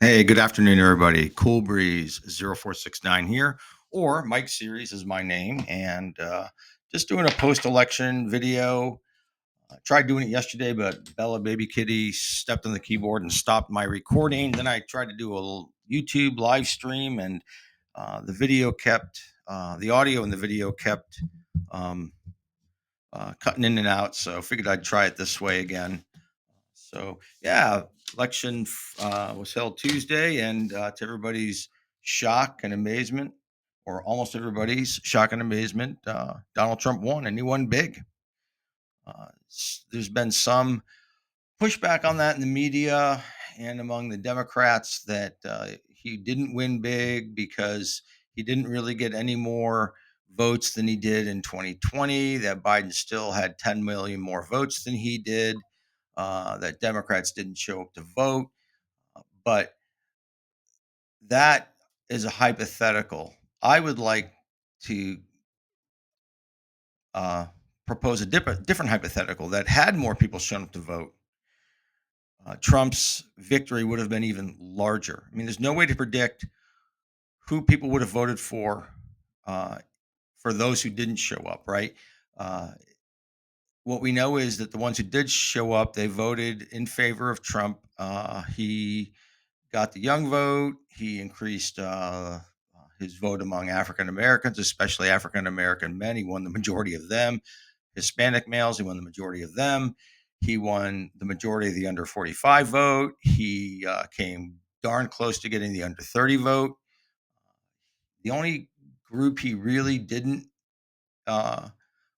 Hey, good afternoon, everybody. Cool Breeze 0469 here, or Mike Series is my name, and just doing a post election video. I tried doing it yesterday, but Bella Baby Kitty stepped on the keyboard and stopped my recording. Then I tried to do a little YouTube live stream, and the audio and the video kept um, cutting in and out. So I figured I'd try it this way again. So yeah, election was held Tuesday, and to everybody's shock and amazement, or almost everybody's shock and amazement, Donald Trump won, and he won big. There's been some pushback on that in the media and among the Democrats that he didn't win big because he didn't really get any more votes than he did in 2020, that Biden still had 10 million more votes than he did, that Democrats didn't show up to vote. But that is a hypothetical. I would like to uh, propose a different hypothetical that had more people shown up to vote, Trump's victory would have been even larger. I mean, there's no way to predict who people would have voted uh, for those who didn't show up, right? Uh, what we know is that the ones who did show up, they voted in favor of Trump. He got the young vote. He increased his vote among African Americans, especially African American men. He won the majority of them. Hispanic males, he won the majority of them. He won the majority of the under 45 vote. He came darn close to getting the under 30 vote. The only group he really didn't uh,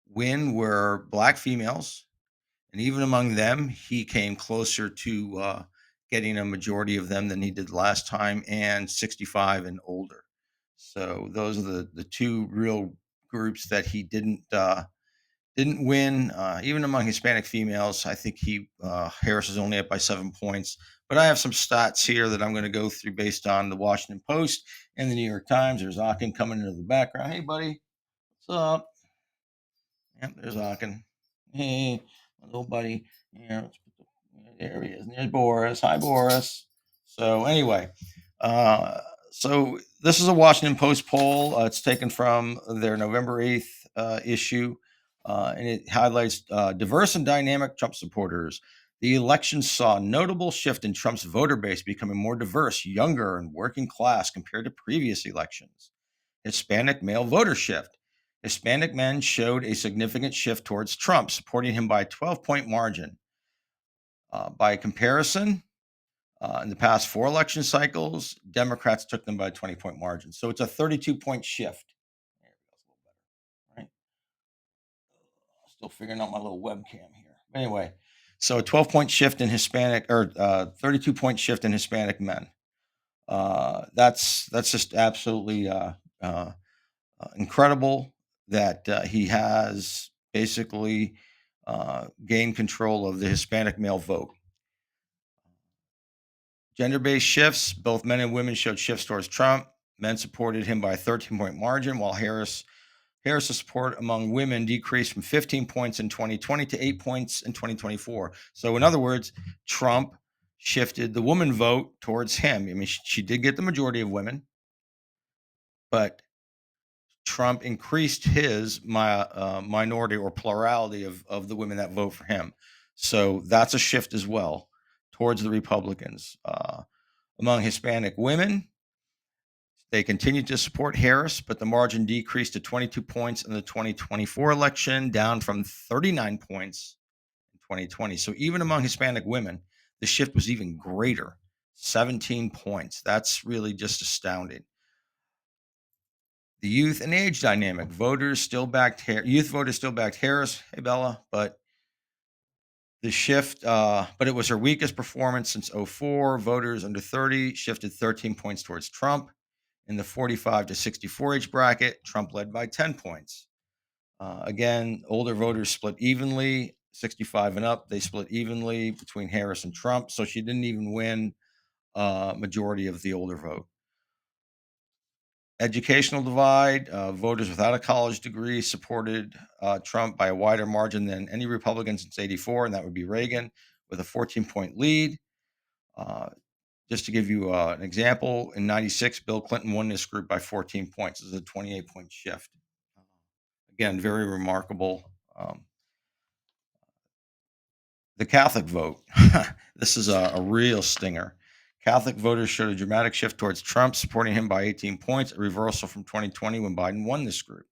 win were black females. And even among them, he came closer to getting a majority of them than he did last time, and 65 and older. So those are the two real groups that he didn't win. Even among Hispanic females, I think Harris is only up by 7 points. But I have some stats here that I'm going to go through based on the Washington Post and the New York Times. There's Aachen coming into the background. Hey, buddy, what's up? Yep, there's Aachen. Hey, my little buddy. Yeah, there he is. And there's Boris. Hi, Boris. So anyway, uh, so this is a Washington Post poll. It's taken from their November 8th issue, and it highlights diverse and dynamic Trump supporters. The election saw a notable shift in Trump's voter base becoming more diverse, younger, and working class compared to previous elections. Hispanic male voter shift. Hispanic men showed a significant shift towards Trump, supporting him by a 12-point margin. By comparison, in the past four election cycles, Democrats took them by a 20-point margin. So it's a 32-point shift. There it goes, a little better, right? Still figuring out my little webcam here. Anyway, so a 12-point shift in Hispanic, or 32-point shift in Hispanic men. That's just absolutely uh, incredible that he has basically gained control of the Hispanic male vote. Gender-based shifts, both men and women showed shifts towards Trump. Men supported him by a 13-point margin, while Harris's support among women decreased from 15 points in 2020 to 8 points in 2024. So, in other words, Trump shifted the woman vote towards him. I mean, she did get the majority of women, but Trump increased his minority or plurality of the women that vote for him. So that's a shift as well towards the Republicans. Among Hispanic women, they continued to support Harris, but the margin decreased to 22 points in the 2024 election, down from 39 points in 2020. So even among Hispanic women, the shift was even greater, 17 points. That's really just astounding. The youth and age dynamic. Youth voters still backed Harris. Hey, Bella, but but it was her weakest performance since '04. Voters under 30 shifted 13 points towards Trump. In the 45 to 64 age bracket, Trump led by 10 points. Again, older voters split evenly, 65 and up, they split evenly between Harris and Trump. So she didn't even win majority of the older vote. Educational divide. Voters without a college degree supported Trump by a wider margin than any Republican since '84, and that would be Reagan, with a 14-point lead. Uh, Just to give you an example, in '96, Bill Clinton won this group by 14 points. This is a 28-point shift. Again, very remarkable. Um, the Catholic vote. This is a real stinger. Catholic voters showed a dramatic shift towards Trump, supporting him by 18 points, a reversal from 2020 when Biden won this group.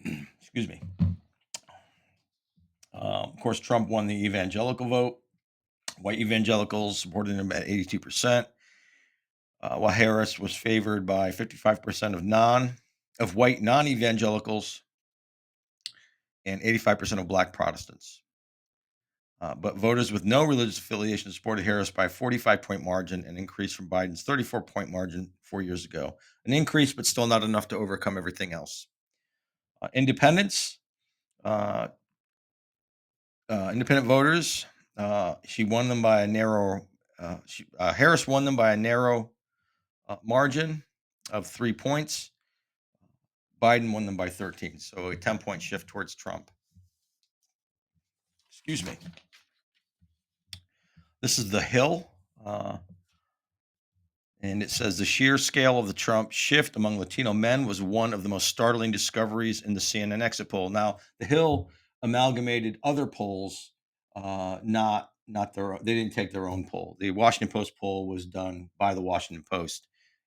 Excuse me. Of course, Trump won the evangelical vote. White evangelicals supported him at 82%, while Harris was favored by 55% of white non-evangelicals and 85% of black Protestants. But voters with no religious affiliation supported Harris by a 45-point margin, an increase from Biden's 34-point margin 4 years ago. An increase, but still not enough to overcome everything else. Independents, uh, independent voters, she won them by a narrow. Harris won them by a narrow margin of 3 points. Biden won them by 13, so a 10-point shift towards Trump. Excuse me. This is the Hill. And it says the sheer scale of the Trump shift among Latino men was one of the most startling discoveries in the CNN exit poll. Now, the Hill amalgamated other polls, not their. They didn't take their own poll. The Washington Post poll was done by the Washington Post,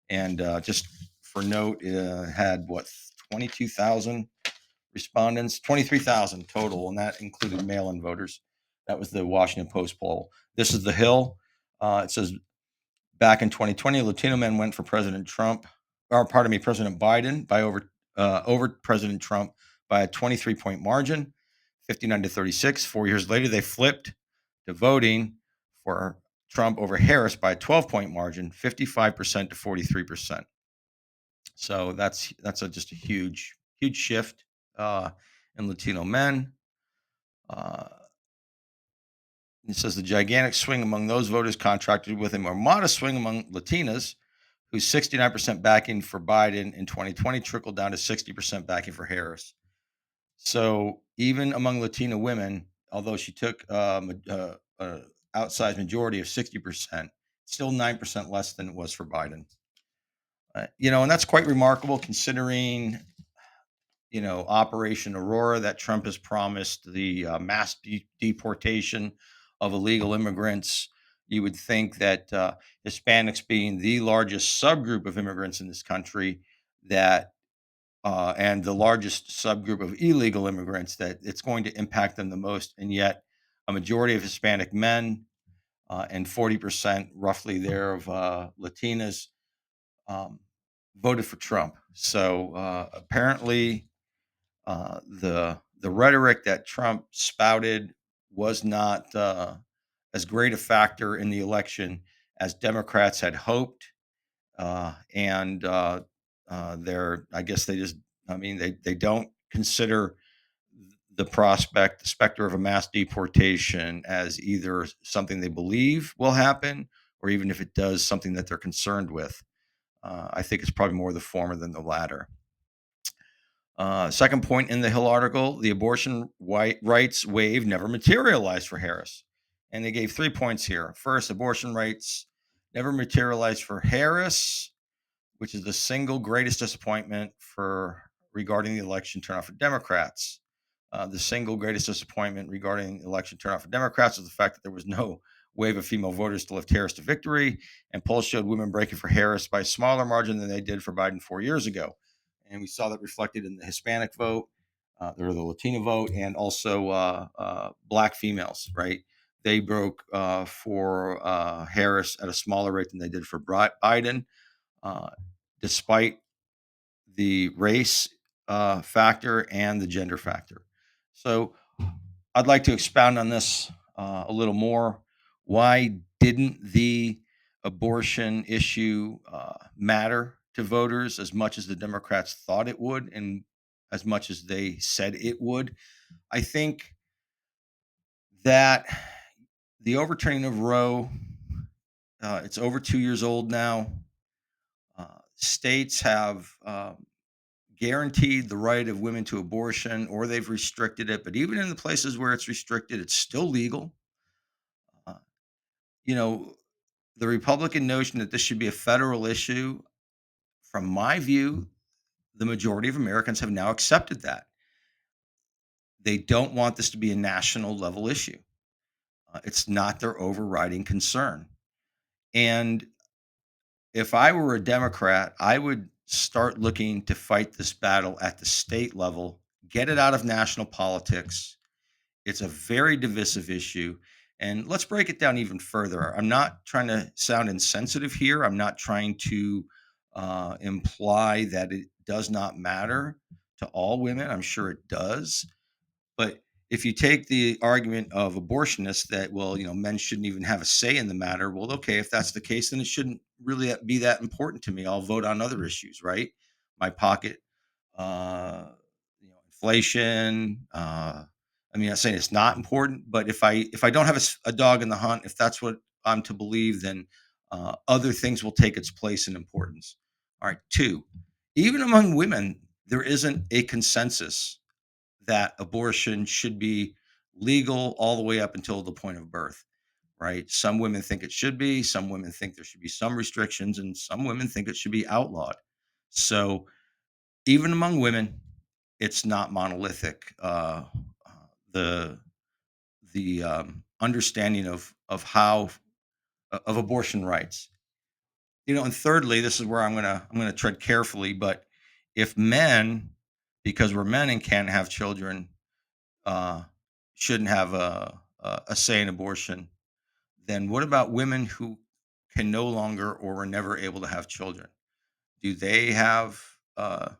and just for note, it had what 22,000 respondents, 23,000 total, and that included mail-in voters. That was the Washington Post poll. This is the Hill. It says back in 2020, Latino men went for President Trump, or pardon me, President Biden by over President Trump by a 23-point margin, 59 to 36. 4 years later, they flipped to voting for Trump over Harris by a 12-point margin, 55% to 43%. So just a huge shift in Latino men. Uh, it says the gigantic swing among those voters contracted with him, or modest swing among Latinas, whose 69% backing for Biden in 2020 trickled down to 60% backing for Harris. So even among Latina women, although she took outsized majority of 60%, still 9% less than it was for Biden. And that's quite remarkable considering, Operation Aurora that Trump has promised, the mass deportation of illegal immigrants. You would think that Hispanics, being the largest subgroup of immigrants in this country, that and the largest subgroup of illegal immigrants, that it's going to impact them the most. And yet, a majority of Hispanic men and 40% roughly there of Latinas um, voted for Trump. So apparently, the rhetoric that Trump spouted was not as great a factor in the election as Democrats had hoped, and they're I guess they just I mean they don't consider the specter of a mass deportation as either something they believe will happen, or even if it does, something that they're concerned with. I think it's probably more the former than the latter. Second point in the Hill article, the abortion rights wave never materialized for Harris. And they gave 3 points here. First, abortion rights never materialized for Harris, which is the single greatest disappointment for regarding the election turnout for Democrats. The single greatest disappointment regarding election turnout for Democrats is the fact that there was no wave of female voters to lift Harris to victory, and polls showed women breaking for Harris by a smaller margin than they did for Biden 4 years ago. And we saw that reflected in the Hispanic vote, or the Latino vote, and also Black females, right? They broke for Harris at a smaller rate than they did for Biden, uh, despite the race factor and the gender factor. So I'd like to expound on this a little more. Why didn't the abortion issue matter to voters as much as the Democrats thought it would, and as much as they said it would? I think that the overturning of Roe, it's over 2 years old now. States have guaranteed the right of women to abortion or they've restricted it. But even in the places where it's restricted, it's still legal. Uh, you know, the Republican notion that this should be a federal issue, from my view, the majority of Americans have now accepted that. They don't want this to be a national level issue. It's not their overriding concern. And if I were a Democrat, I would start looking to fight this battle at the state level, get it out of national politics. It's a very divisive issue. And let's break it down even further. I'm not trying to sound insensitive here. I'm not trying to imply that it does not matter to all women. I'm sure it does. But if you take the argument of abortionists that, well, men shouldn't even have a say in the matter, well, okay, if that's the case, then it shouldn't really be that important to me. I'll vote on other issues, right? My pocket, uh, inflation. I mean, I'm saying it's not important, but if I don't have a dog in the hunt, if that's what I'm to believe, then other things will take its place in importance. All right, two, even among women, there isn't a consensus that abortion should be legal all the way up until the point of birth, right? Some women think it should be, some women think there should be some restrictions, and some women think it should be outlawed. So even among women, it's not monolithic. Uh, the the understanding of how of abortion rights, and thirdly, this is where I'm gonna tread carefully, but if men, because we're men and can't have children, uh, shouldn't have a say in abortion, then what about women who can no longer or were never able to have children? Do they have a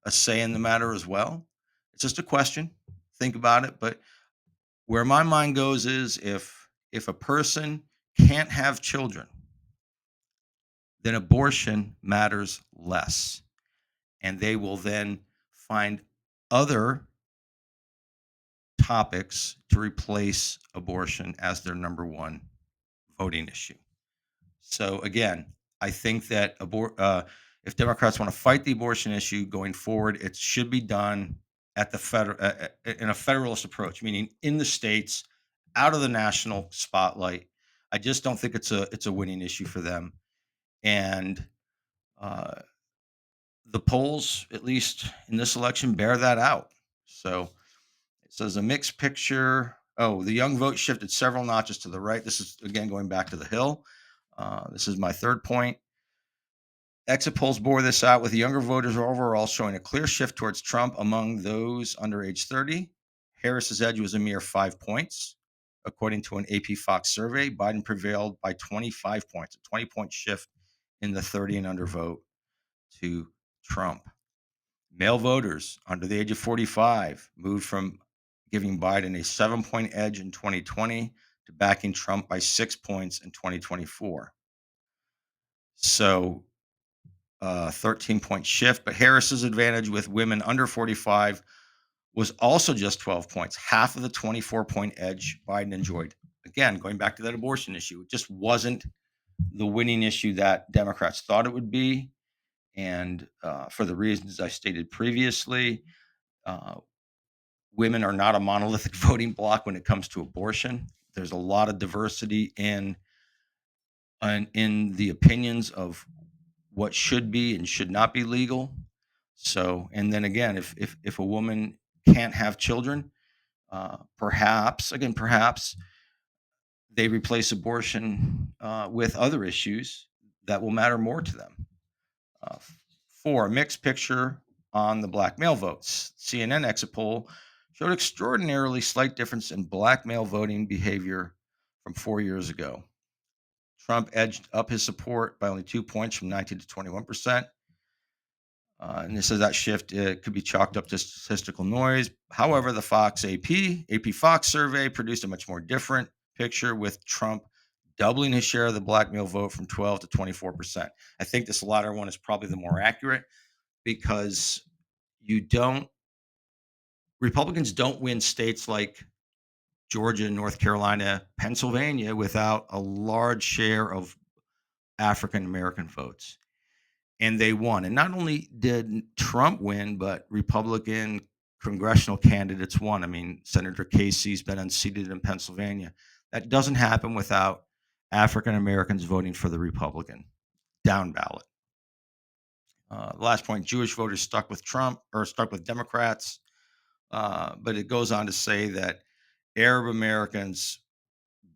say in the matter as well? It's just a question. Think about it. But where my mind goes is if a person can't have children, then abortion matters less, and they will then find other topics to replace abortion as their number one voting issue. So again, I think that if Democrats want to fight the abortion issue going forward, it should be done at the federal in a federalist approach, meaning in the states, out of the national spotlight. I just don't think it's a winning issue for them, and uh, the polls, at least in this election, bear that out. So it says a mixed picture. Oh, the young vote shifted several notches to the right. This is again going back to the Hill. This is my third point. Exit polls bore this out with younger voters overall showing a clear shift towards Trump among those under age 30. Harris's edge was a mere 5 points. According to an AP Fox survey, Biden prevailed by 25 points, a 20-point shift in the 30 and under vote to Trump. Male voters under the age of 45 moved from giving Biden a 7-point edge in 2020 to backing Trump by 6 points in 2024. So 13-point shift, but Harris's advantage with women under 45 was also just 12 points, half of the 24-point edge Biden enjoyed. Again, going back to that abortion issue, it just wasn't the winning issue that Democrats thought it would be. And for the reasons I stated previously, uh, women are not a monolithic voting bloc when it comes to abortion. There's a lot of diversity in the opinions of what should be and should not be legal. So, and then again, if a woman can't have children, perhaps they replace abortion with other issues that will matter more to them. Uh, Four, a mixed picture on the black male votes. CNN exit poll showed extraordinarily slight difference in black male voting behavior from 4 years ago. Trump edged up his support by only 2 points from 19 to 21%. And it says that shift could be chalked up to statistical noise. However, the Fox AP Fox survey produced a much more different picture with Trump doubling his share of the black male vote from 12 to 24%. I think this latter one is probably the more accurate because you don't Republicans don't win states like Georgia, North Carolina, Pennsylvania without a large share of African American votes. and they won. And not only did Trump win, but Republican congressional candidates won. I mean, Senator Casey's been unseated in Pennsylvania. That doesn't happen without African Americans voting for the Republican down ballot. Last point, Jewish voters stuck with Trump or stuck with Democrats. But it goes on to say that Arab Americans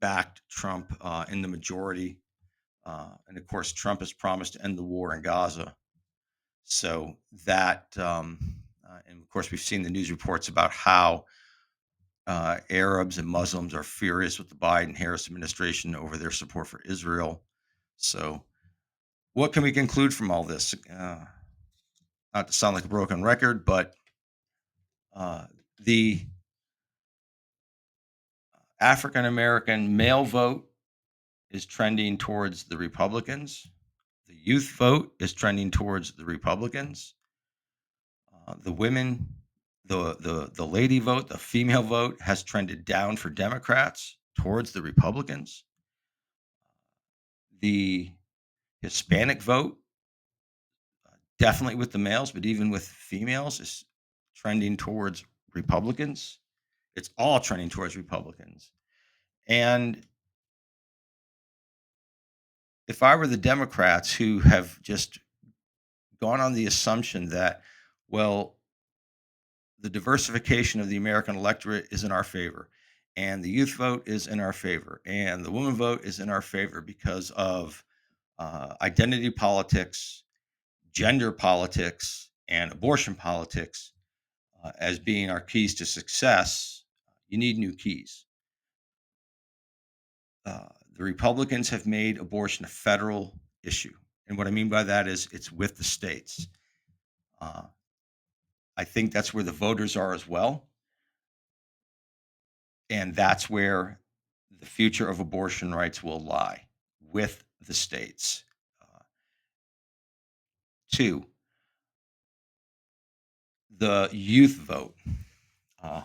backed Trump in the majority. And of course, Trump has promised to end the war in Gaza. So that, and of course, we've seen the news reports about how Arabs and Muslims are furious with the Biden Harris administration over their support for Israel. So, what can we conclude from all this? Not to sound like a broken record, but uh, the African American male vote is trending towards the Republicans. The youth vote is trending towards the Republicans. The women, the lady vote, the female vote has trended down for Democrats towards the Republicans. The Hispanic vote, definitely with the males, but even with females, is trending towards Republicans. It's all trending towards Republicans. And if I were the Democrats who have just gone on the assumption that, well, the diversification of the American electorate is in our favor, and the youth vote is in our favor, and the woman vote is in our favor because of identity politics, gender politics, and abortion politics as being our keys to success. You need new keys. The Republicans have made abortion a federal issue. And what I mean by that is it's with the states. Uh, I think that's where the voters are as well. And that's where the future of abortion rights will lie with the states. Uh, Two, the youth vote. Uh,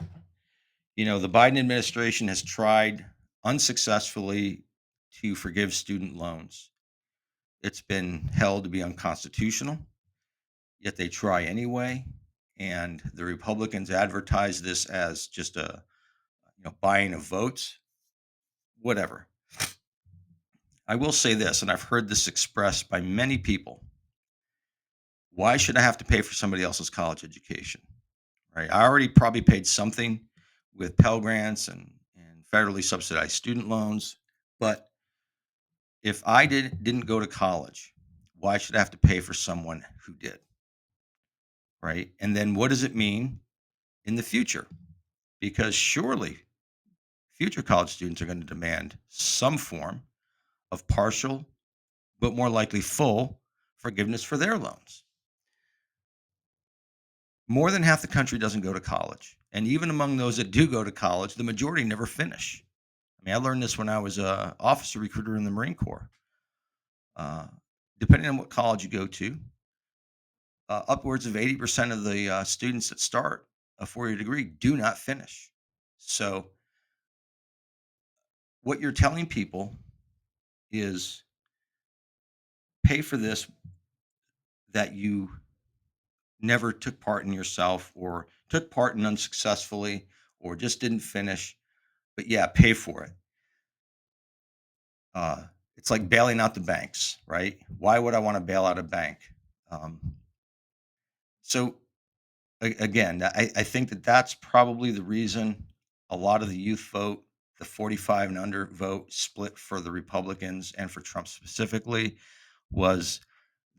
the Biden administration has tried unsuccessfully to forgive student loans. It's been held to be unconstitutional, yet they try anyway. And the Republicans advertise this as just a buying of votes, whatever. I will say this, and I've heard this expressed by many people. Why should I have to pay for somebody else's college education? Right? I already probably paid something with Pell Grants and federally subsidized student loans. But if I didn't go to college, why should I have to pay for someone who did? Right? And then what does it mean in the future? Because surely future college students are going to demand some form of partial, but more likely full forgiveness for their loans. More than half the country doesn't go to college. And even among those that do go to college, the majority never finish. I mean, I learned this when I was a officer recruiter in the Marine Corps. Uh, Depending on what college you go to, upwards of 80% of the students that start a 4-year degree do not finish. So, what you're telling people is pay for this that you never took part in yourself or took part in unsuccessfully or just didn't finish. But yeah, pay for it. Uh, it's like bailing out the banks, right? Why would I want to bail out a bank? Um, so again, I think that that's probably the reason a lot of the youth vote, the 45 and under vote, split for the Republicans and for Trump specifically, was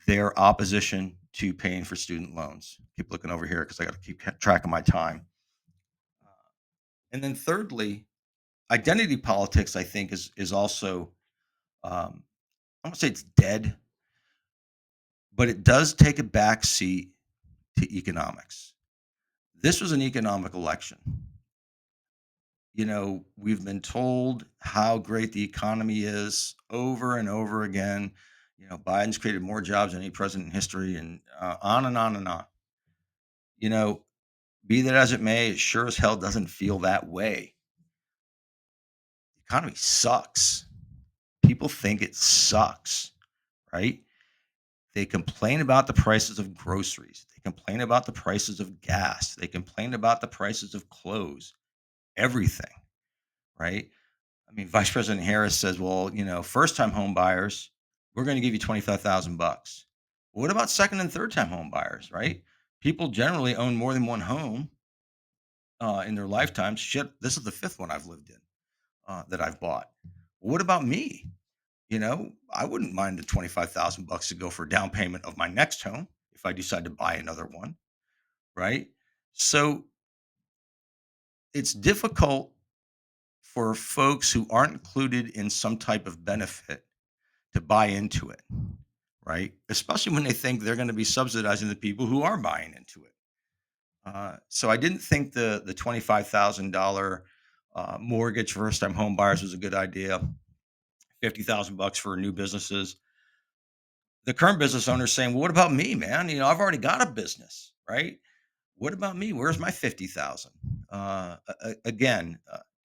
their opposition to paying for student loans. Keep looking over here because I got to keep track of my time. And then thirdly, identity politics, I think, is also I don't say it's dead, but it does take a back seat to economics. This was an economic election. We've been told how great the economy is over and over again. Biden's created more jobs than any president in history, and on and on and on. You know, be that as it may, it sure as hell doesn't feel that way. The economy sucks. People think it sucks, right? They complain about the prices of groceries. They complain about the prices of gas. They complain about the prices of clothes, everything, right? I mean, Vice President Harris says, "Well, first time home buyers, we're going to give you 25,000 bucks." What about second and third time home buyers, right? People generally own more than one home in their lifetime. Shit, this is the fifth one I've lived in that I've bought. What about me? I wouldn't mind the 25,000 bucks to go for a down payment of my next home if I decide to buy another one, right? So it's difficult for folks who aren't included in some type of benefit to buy into it, right? Especially when they think they're going to be subsidizing the people who are buying into it. So I didn't think the $25,000 mortgage for first time home buyers was a good idea. 50,000 bucks for new businesses. The current business owner is saying, "Well, what about me, man? I've already got a business, right? What about me? Where's my 50,000?" Again,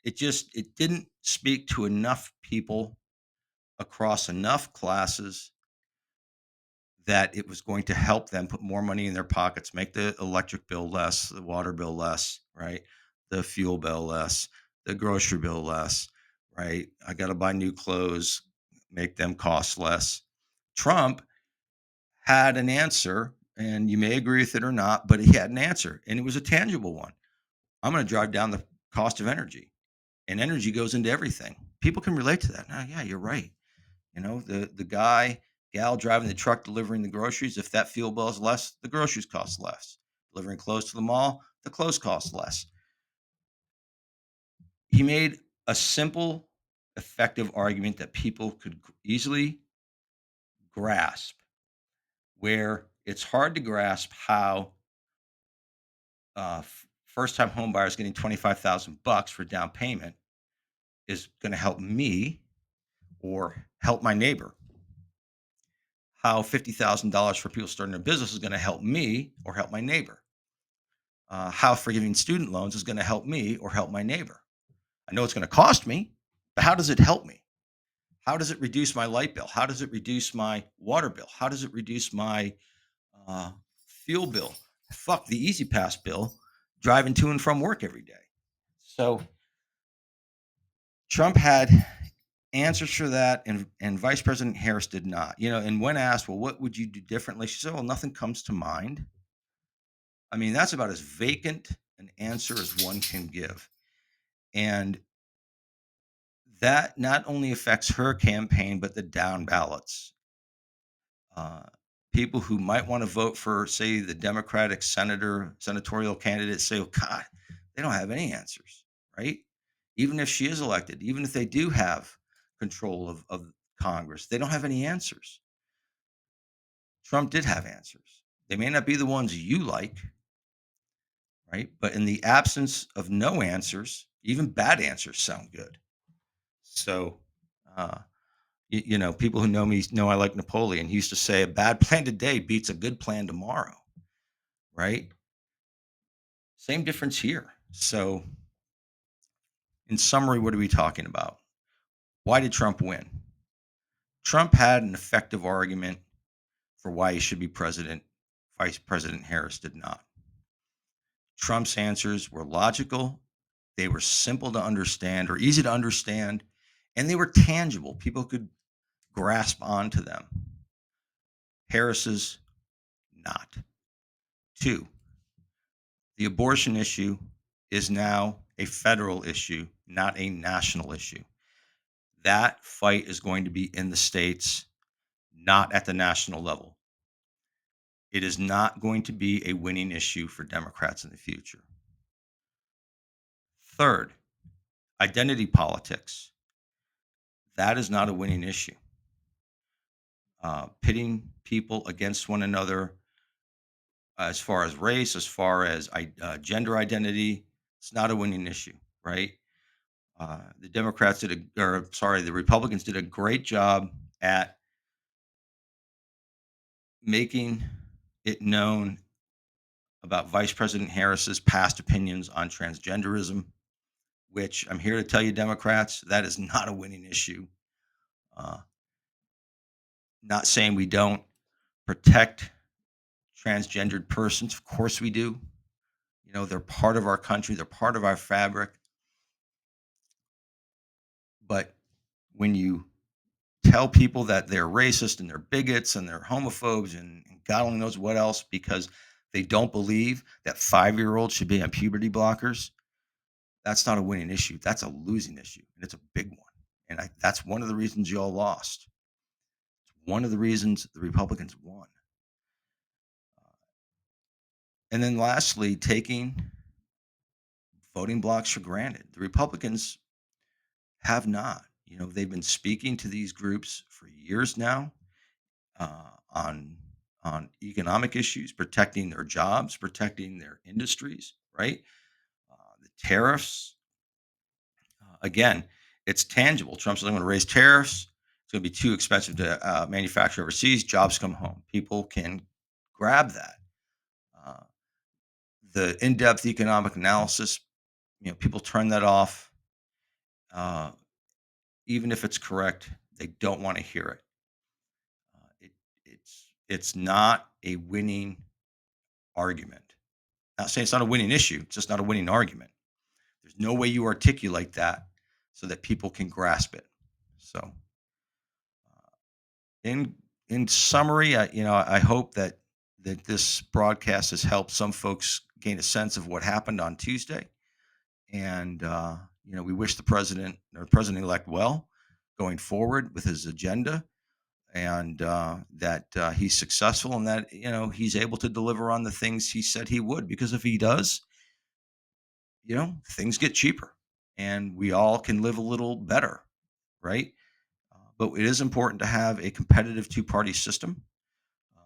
it didn't speak to enough people across enough classes that it was going to help them put more money in their pockets, make the electric bill less, the water bill less, right? The fuel bill less, the grocery bill less, right? I got to buy new clothes, make them cost less. Trump had an answer, and you may agree with it or not, but he had an answer, and it was a tangible one. I'm going to drive down the cost of energy, and energy goes into everything. People can relate to that. Now, yeah, you're right. The guy, gal driving the truck delivering the groceries, if that fuel bill is less, the groceries cost less. Delivering clothes to the mall, the clothes cost less. He made a simple, effective argument that people could easily grasp, where it's hard to grasp how first-time home buyers getting 25,000 bucks for down payment is going to help me or help my neighbor. How $50,000 for people starting a business is going to help me or help my neighbor. How forgiving student loans is going to help me or help my neighbor. I know it's going to cost me, but how does it help me? How does it reduce my light bill? How does it reduce my water bill? How does it reduce my uh, fuel bill? Fuck the Easy Pass bill, driving to and from work every day. So Trump had answers for that, and Vice President Harris did not. And when asked, "Well, what would you do differently?" She said, "Well, nothing comes to mind." I mean, that's about as vacant an answer as one can give. And that not only affects her campaign, but the down ballots. Uh, People who might want to vote for, say, the Democratic senatorial candidate say, "Oh, God, they don't have any answers," right? Even if she is elected, even if they do have control of Congress, they don't have any answers. Trump did have answers. They may not be the ones you like, right? But in the absence of no answers, even bad answers sound good. So, uh, people who know me know I like Napoleon. He used to say, "A bad plan today beats a good plan tomorrow," right? Same difference here. So, in summary, what are we talking about? Why did Trump win? Trump had an effective argument for why he should be president. Vice President Harris did not. Trump's answers were logical, they were simple to understand or easy to understand, and they were tangible. People could grasp onto them. Harris's not. Two, the abortion issue is now a federal issue, not a national issue. That fight is going to be in the states, not at the national level. It is not going to be a winning issue for Democrats in the future. Third, identity politics. That is not a winning issue. Pitting people against one another as far as race, as far as gender identity, it's not a winning issue, right? The Democrats did or sorry, the Republicans did a great job at making it known about Vice President Harris's past opinions on transgenderism, which I'm here to tell you, Democrats, that is not a winning issue. Uh, Not saying we don't. protect transgendered persons. Of course we do. They're part of our country, they're part of our fabric. But when you tell people that they're racist and they're bigots and they're homophobes and God only knows what else because they don't believe that 5-year-olds should be on puberty blockers, that's not a winning issue. That's a losing issue, and it's a big one. And that's one of the reasons y'all lost. It's one of the reasons the Republicans won. And then lastly, taking voting blocks for granted. The Republicans have not. They've been speaking to these groups for years now on economic issues, protecting their jobs, protecting their industries, right? The tariffs, again, it's tangible. Trump says, I'm going to raise tariffs. It's going to be too expensive to manufacture overseas. Jobs come home. People can grab that. Uh, the in-depth economic analysis, people turn that off. Uh, Even if it's correct, they don't want to hear it. It's not a winning argument. Not saying it's not a winning issue. It's just not a winning argument. There's no way you articulate that so that people can grasp it. So, in summary, I hope that this broadcast has helped some folks gain a sense of what happened on Tuesday, and we wish the president or president-elect well going forward with his agenda, and that he's successful and that he's able to deliver on the things he said he would. Because if he does, things get cheaper and we all can live a little better, right? But it is important to have a competitive two-party system.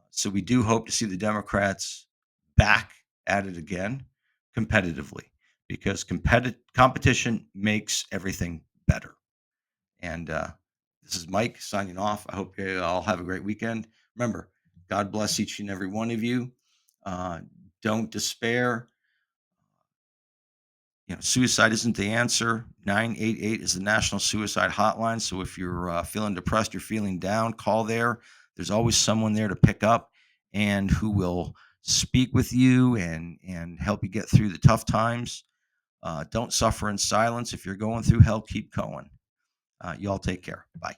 So we do hope to see the Democrats back at it again competitively, because competition makes everything better. And this is Mike signing off. I hope you all have a great weekend. Remember, God bless each and every one of you. Don't despair. Suicide isn't the answer. 988 is the National Suicide Hotline. So if you're feeling depressed, you're feeling down, call there. There's always someone there to pick up and who will speak with you and help you get through the tough times. Don't suffer in silence. If you're going through hell, keep going. Y'all take care. Bye.